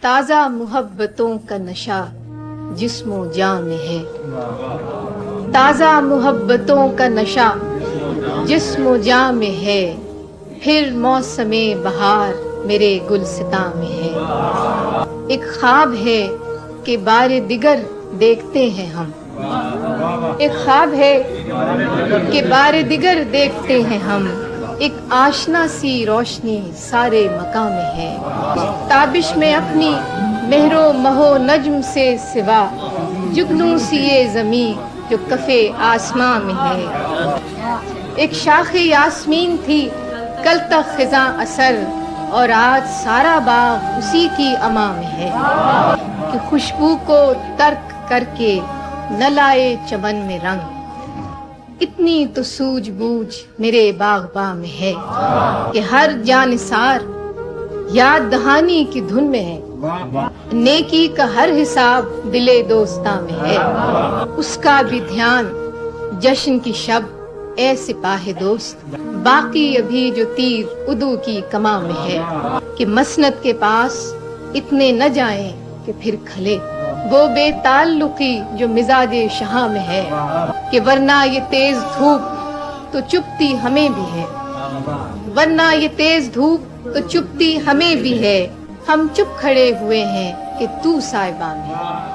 تازہ محبتوں کا نشہ جسم و جاں میں ہے، تازہ محبتوں کا نشہ جسم و جاں میں ہے، پھر موسم بہار میرے گلستاں میں ہے۔ ایک خواب ہے کہ بار دیگر دیکھتے ہیں ہم، ایک خواب ہے کہ بار دیگر دیکھتے ہیں ہم، ایک آشنا سی روشنی سارے مقام میں ہے۔ تابش میں اپنی مہر و مہ و نجم سے سوا جگنوں سی یہ زمیں جو کفے آسماں میں ہے۔ ایک شاخ یاسمین تھی کل تک خزاں اثر، اور آج سارا باغ اسی کی اما میں ہے، کہ خوشبو کو ترک کر کے نہ لائے چمن میں رنگ، اتنی تو سوجھ بوجھ میرے باغباں میں ہے، کہ ہر جانثار یاد دہانی کی دھن میں ہے، نیکی کا ہر حساب دلے دوستاں میں ہے، اس کا بھی دھیان جشن کی شب اے سپاہ دوست، باقی ابھی جو تیر عدو کی کماں میں ہے، کہ مسند کے پاس اتنے نہ جائیں کہ پھر کھلے وہ بے تعلقی جو مزاج شہاں میں ہے، کہ ورنہ یہ تیز دھوپ تو چپتی ہمیں بھی ہے، ورنہ یہ تیز دھوپ تو چپتی ہمیں بھی ہے، ہم چپ کھڑے ہوئے ہیں کہ تو سائبہ میں ہے۔